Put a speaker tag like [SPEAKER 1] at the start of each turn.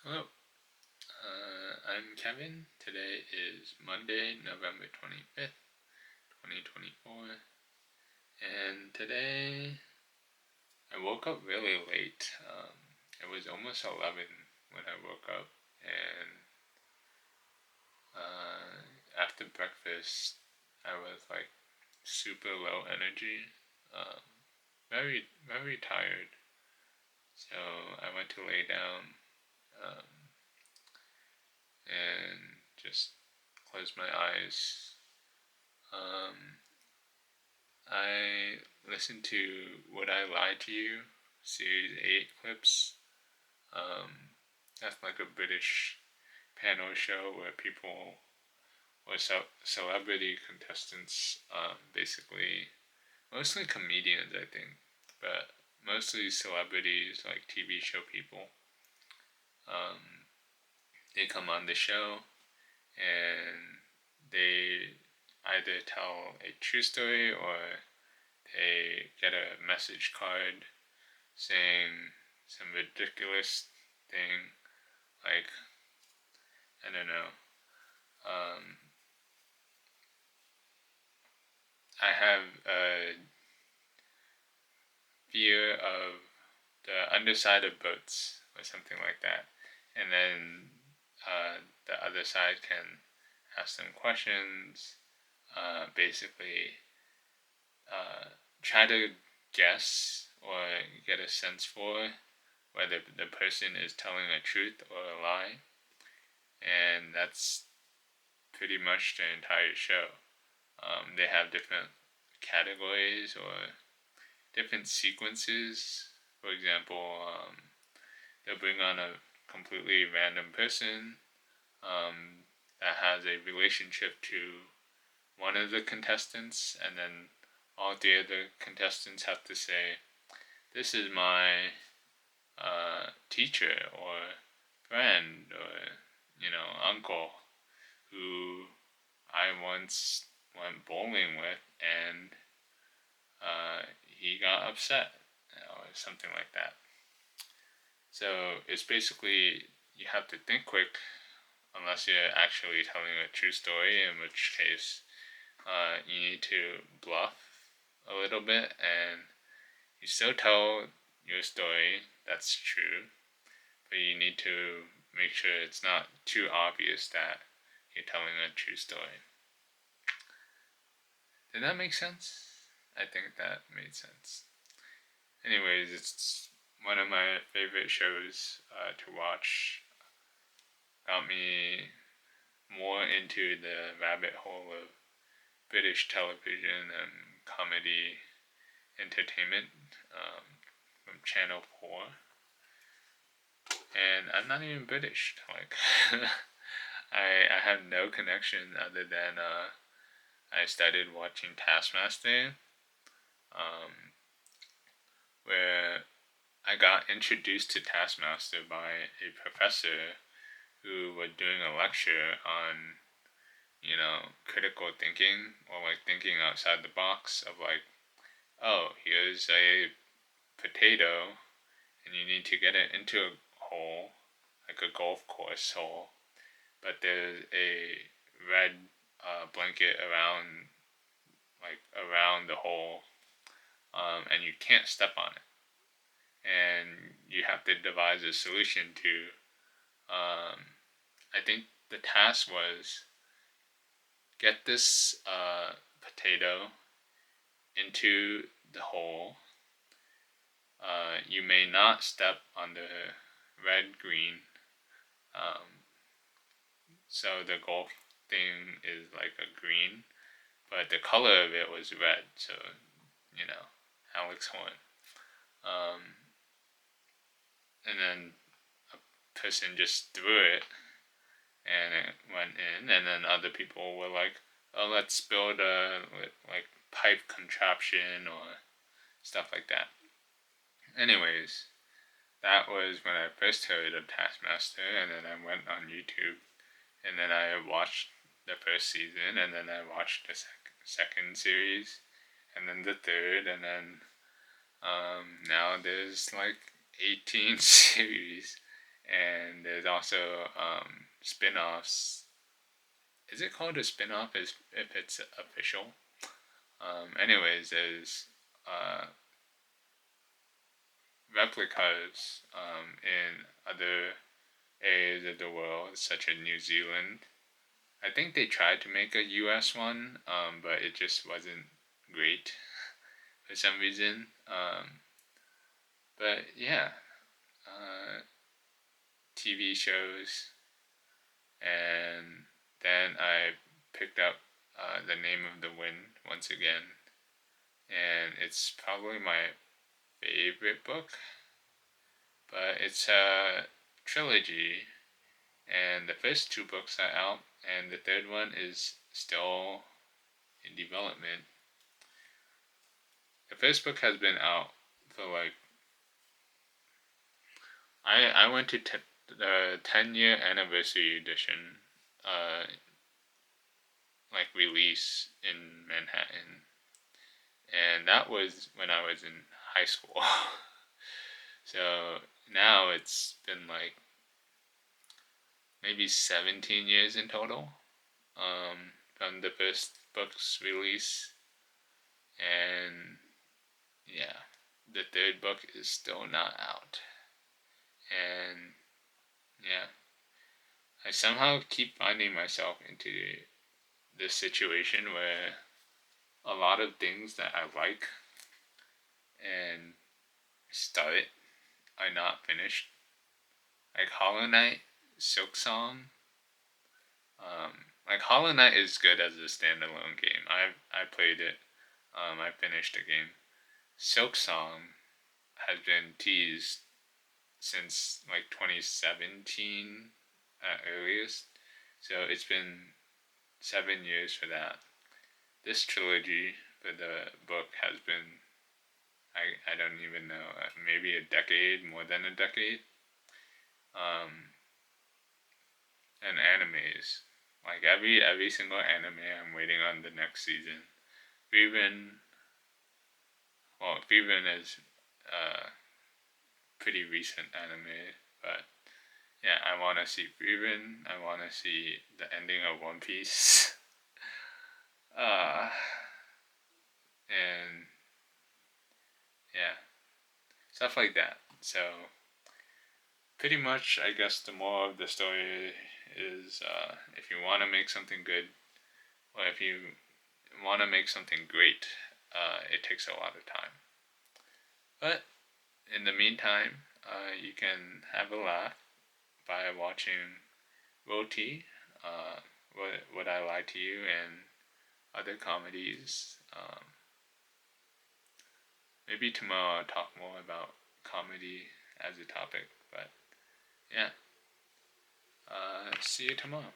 [SPEAKER 1] Hello, I'm Kevin. Today is Monday, November 25th, 2024. And today I woke up really late. It was almost 11 when I woke up. And after breakfast, I was like super low energy, um, very, very tired. So I went to lay down um, and just closed my eyes. Um, I listened to Would I Lie to You, Series 8 clips. That's like a British panel show where people, or celebrity contestants, basically, mostly comedians, I think, but mostly celebrities, like TV show people. Um, they come on the show and they either tell a true story or they get a message card saying some ridiculous thing like, I don't know, um, I have a fear of the underside of boats or something like that. And then the other side can ask them questions, basically try to guess or get a sense for whether the person is telling a truth or a lie. And that's pretty much the entire show. They have different categories or different sequences. For example, they'll bring on a completely random person that has a relationship to one of the contestants, and then all three of the contestants have to say, "This is my teacher or friend or uncle who I once went bowling with, and he got upset," or something like that. So it's basically you have to think quick, unless you're actually telling a true story, in which case you need to bluff a little bit and you still tell your story that's true, but you need to make sure it's not too obvious that you're telling a true story. Did that make sense? I think that made sense. Anyways, it's one of my favorite shows to watch. Got me more into the rabbit hole of British television and comedy entertainment from Channel 4. And I'm not even British. Like, I have no connection other than I started watching Taskmaster, um, where I got introduced to Taskmaster by a professor who was doing a lecture on, critical thinking or like thinking outside the box of like, oh, here's a potato and you need to get it into a hole, like a golf course hole, but there's a red blanket around the hole, and you can't step on it. And you have to devise a solution to. I think the task was get this potato into the hole. You may not step on the red green. So the golf thing is like a green, but the color of it was red. So, Alex Horn. Um, and then a person just threw it and it went in, and then other people were like, "Oh, let's build a like pipe contraption or stuff like that." Anyways, that was when I first heard of Taskmaster, and then I went on YouTube, and then I watched the first season, and then I watched the second series, and then the third, and then now there's like 18 series, and there's there's also spin-offs. Is it called a spin-off if it's official? Anyways, there's replicas in other areas of the world, such as New Zealand. I think they tried to make a US one, but it just wasn't great for some reason. But yeah, TV shows, and then I picked up The Name of the Wind once again, and it's probably my favorite book, but it's a trilogy, and the first two books are out, and the third one is still in development. The first book has been out for like I went to the 10-year anniversary edition, like release in Manhattan, and that was when I was in high school. So now it's been like maybe 17 years in total from the first book's release, and yeah, the third book is still not out, and yeah, I somehow keep finding myself into this situation where a lot of things that I like and start are not finished. Like Hollow Knight, Silk Song. Like Hollow Knight is good as a standalone game. I played it. I finished the game. Silk Song has been teased since like 2017 at earliest. So it's been 7 years for that. This trilogy for the book has been, I don't even know, maybe a decade, more than a decade. And animes. Like every single anime, I'm waiting on the next season. Frieren, well, Frieren is pretty recent anime, but yeah, I want to see Frieren. I want to see the ending of One Piece. And yeah, stuff like that. So pretty much, I guess the moral of the story is if you want to make something good, or if you want to make something great, it takes a lot of time. But in the meantime, you can have a laugh by watching Roti, Would I Lie to You, and other comedies. Maybe tomorrow I'll talk more about comedy as a topic, but yeah. See you tomorrow.